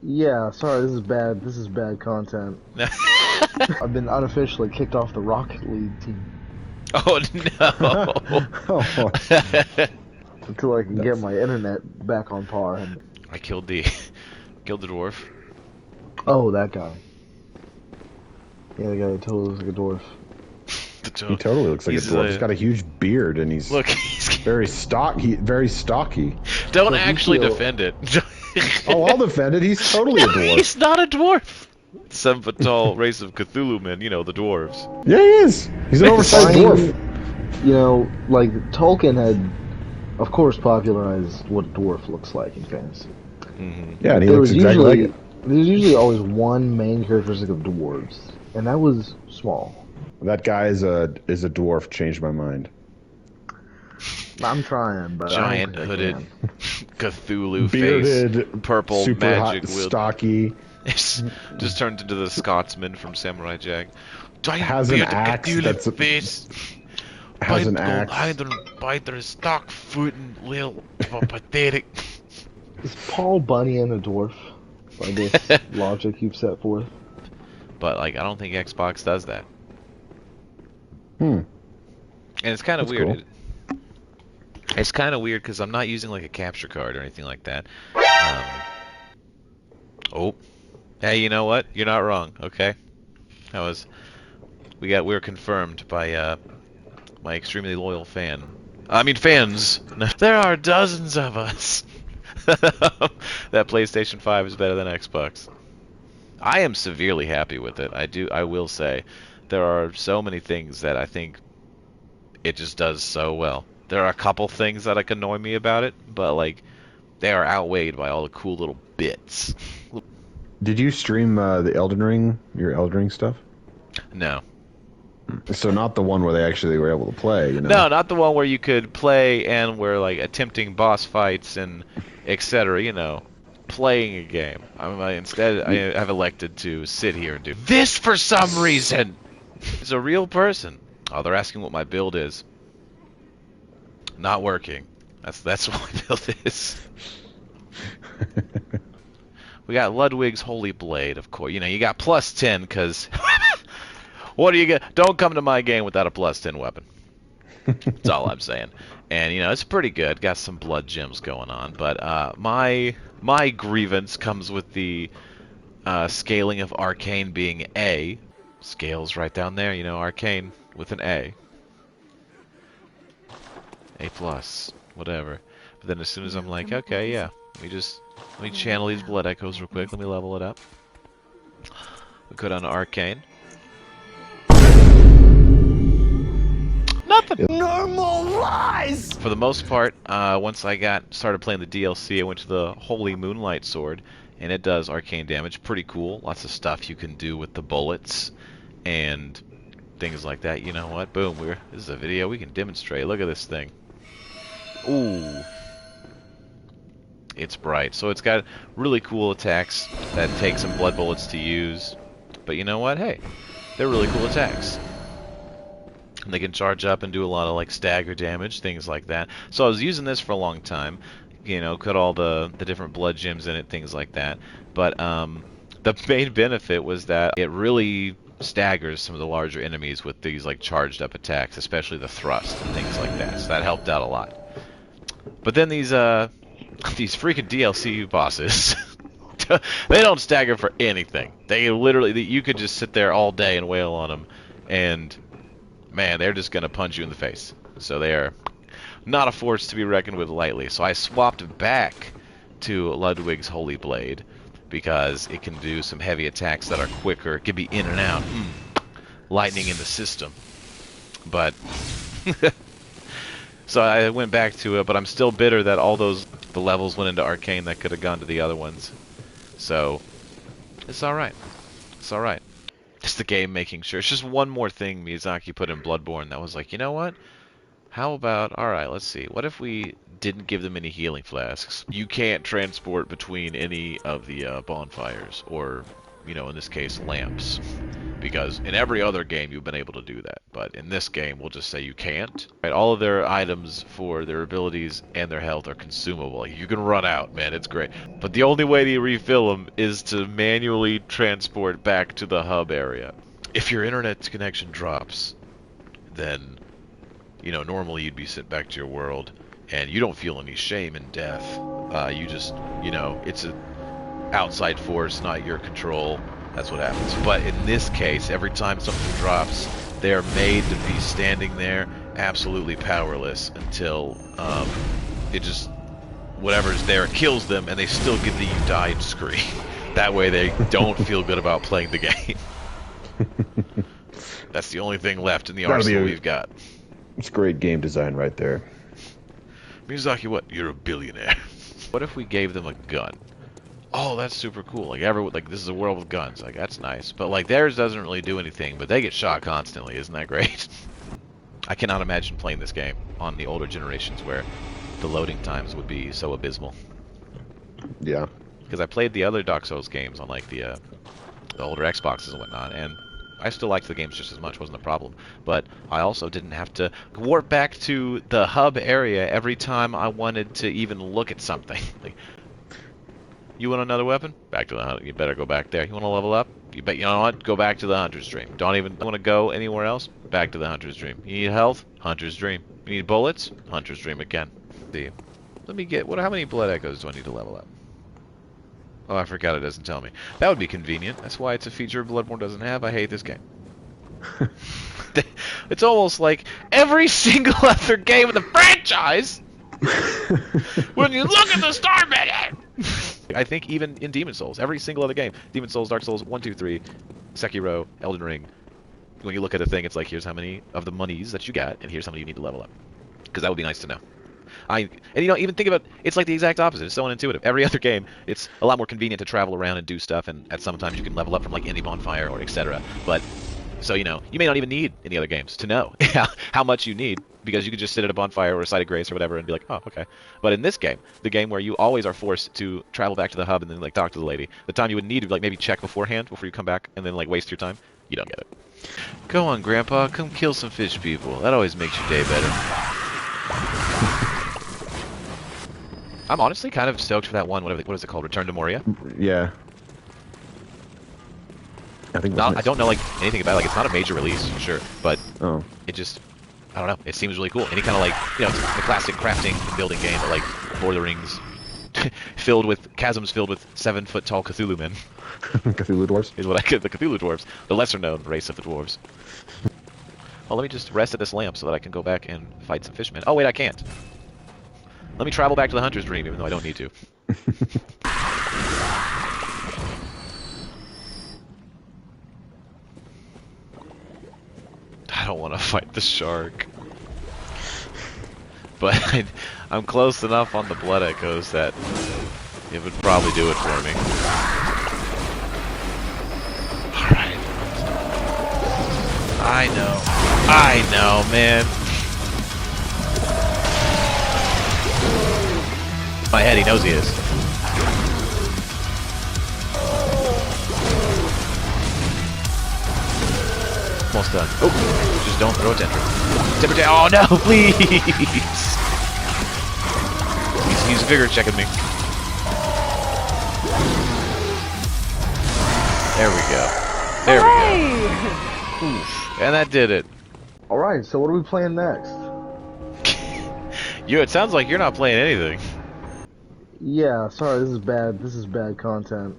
Yeah, sorry, this is bad. This is bad content. I've been unofficially kicked off the Rocket League team Oh no! Oh, until I can get that's my internet back on par. And I killed the dwarf. oh, that guy. Yeah, the guy that totally looks like a dwarf. he totally looks like a He's dwarf. He's got a huge beard and he's look. He's very stocky. don't So if you actually feel- defend it. Oh, I'll defend it. He's totally a dwarf. He's not a dwarf. 7-foot tall race of Cthulhu men. You know the dwarves. Yeah, he is. He's an oversized Fine, dwarf. You know, like Tolkien had, of course, popularized what a dwarf looks like in fantasy. Yeah, and he There looks was exactly like usually it. there's usually always one main characteristic of dwarves, and that was small. That guy is a dwarf. Changed my mind. I'm trying, but Giant I don't hooded think Cthulhu Bearded, face, purple super magic hot, wield. stocky. Just turned into the Scotsman from Samurai Jack. Giant Has an bearded axe Cthulhu that's face. Has an Bite axe. Either biter stock foot and little pathetic. I can. Is Paul Bunyan a dwarf? By this logic you've set forth. But like, I don't think Xbox does that. Hmm. And it's kind of That's weird. cool. It's kind of weird because I'm not using like a capture card or anything like that. Oh, hey, you know what? You're not wrong. Okay, that was we were confirmed by my extremely loyal fan. I mean fans. There are dozens of us. That PlayStation 5 is better than Xbox. I am severely happy with it. I will say, there are so many things that I think it just does so well. There are a couple things that like annoy me about it, but like they are outweighed by all the cool little bits. Did you stream the Elden Ring, your Elden Ring stuff? No. So not the one where they actually were able to play, you know? No, not the one where you could play and were like attempting boss fights and etc. You know, playing a game. Instead, I have elected to sit here and do this for some reason. It's a real person. Oh, they're asking what my build is. Not working. That's what my build is. We got Ludwig's Holy Blade, of course. You know, you got plus 10 because what do you get? Don't come to my game without a plus 10 weapon. That's all I'm saying. And you know, it's pretty good. Got some blood gems going on, but my grievance comes with the scaling of arcane being A. Scales right down there, you know, arcane with an A. A plus, whatever. But then as soon as I'm like, okay, yeah, let me channel these blood echoes real quick. Let me level it up. We go down to arcane. Nothing. Normalize! For the most part, once I started playing the DLC, I went to the Holy Moonlight Sword, and it does arcane damage. Pretty cool. Lots of stuff you can do with the bullets and things like that. You know what? Boom. This is a video we can demonstrate. Look at this thing. Ooh. It's bright. So it's got really cool attacks that take some blood bullets to use. But you know what? Hey, they're really cool attacks. And they can charge up and do a lot of like stagger damage, things like that. So I was using this for a long time. You know, cut all the different blood gems in it, things like that. But the main benefit was that it really staggers some of the larger enemies with these like charged up attacks, especially the thrust and things like that. So that helped out a lot. But then these freaking DLC bosses, they don't stagger for anything. They literally, you could just sit there all day and wail on them, and man, they're just gonna punch you in the face. So they are not a force to be reckoned with lightly. So I swapped back to Ludwig's Holy Blade because it can do some heavy attacks that are quicker. It can be in and out. Lightning in the system. But so I went back to it, but I'm still bitter that all the levels went into arcane that could have gone to the other ones. So it's alright. It's alright. It's the game making sure. It's just one more thing Miyazaki put in Bloodborne that was like, you know what? How about, alright, let's see. What if we didn't give them any healing flasks? You can't transport between any of the bonfires or you know, in this case, lamps. Because in every other game you've been able to do that, but in this game we'll just say you can't. Right? All of their items for their abilities and their health are consumable. You can run out, man, it's great. But the only way to refill them is to manually transport back to the hub area. If your internet connection drops, then, you know, normally you'd be sent back to your world, and you don't feel any shame in death. You just, you know, it's an outside force, not your control. That's what happens. But in this case, every time something drops, they're made to be standing there absolutely powerless until it just, whatever's there kills them, and they still get the "you died" scream. That way they don't feel good about playing the game. That's the only thing left in the arsenal we've got. It's great game design right there. Miyazaki, what? You're a billionaire. What if we gave them a gun? Oh, that's super cool. Like this is a world with guns. Like, that's nice. But like theirs doesn't really do anything, but they get shot constantly. Isn't that great? I cannot imagine playing this game on the older generations where the loading times would be so abysmal. Yeah. Because I played the other Dark Souls games on like the older Xboxes and whatnot, and I still liked the games just as much. Wasn't a problem. But I also didn't have to warp back to the hub area every time I wanted to even look at something. Like, you want another weapon? Back to the hunter. You better go back there. You want to level up? You know what? Go back to the Hunter's Dream. Don't even want to go anywhere else? Back to the Hunter's Dream. You need health? Hunter's Dream. You need bullets? Hunter's Dream again. See. Let me get... How many blood echoes do I need to level up? Oh, I forgot it doesn't tell me. That would be convenient. That's why it's a feature Bloodborne doesn't have. I hate this game. It's almost like every single other game in the franchise... when you look at the star menu! I think even in Demon Souls, every single other game, Demon Souls, Dark Souls 1, 2, 3, Sekiro, Elden Ring, when you look at the thing, it's like, here's how many of the monies that you got, and here's how many you need to level up. Because that would be nice to know. And you know, even think about, it's like the exact opposite. It's so unintuitive. Every other game, it's a lot more convenient to travel around and do stuff, and at sometimes you can level up from like any bonfire or etc. But, so you know, you may not even need any other games to know how much you need, because you could just sit at a bonfire or a site of grace or whatever and be like, oh, okay. But in this game, the game where you always are forced to travel back to the hub and then like talk to the lady, the time you would need to like maybe check beforehand before you come back and then like waste your time, you don't get it. Go on, Grandpa, come kill some fish people. That always makes your day better. I'm honestly kind of stoked for that one. What is it called? Return to Moria? Yeah. I think. I don't know like anything about it. Like, it's not a major release, for sure, but it just, I don't know. It seems really cool. Any kind of like, you know, it's the classic crafting and building game, but like Lord of the Rings, chasms filled with 7-foot tall Cthulhu men. Cthulhu dwarves is what I get. The Cthulhu dwarves, the lesser known race of the dwarves. Well, let me just rest at this lamp so that I can go back and fight some fishmen. Oh wait, I can't. Let me travel back to the Hunter's Dream, even though I don't need to. I don't want to fight the shark. But I'm close enough on the blood echoes that it would probably do it for me. Alright. I know, man. My head, he knows he is. Almost done. Oh, just don't throw a tantrum. Oh no, please! He's vigor checking me. There we go. There we go. Oof. And that did it. Alright, so what are we playing next? It sounds like you're not playing anything. Yeah, sorry, this is bad content.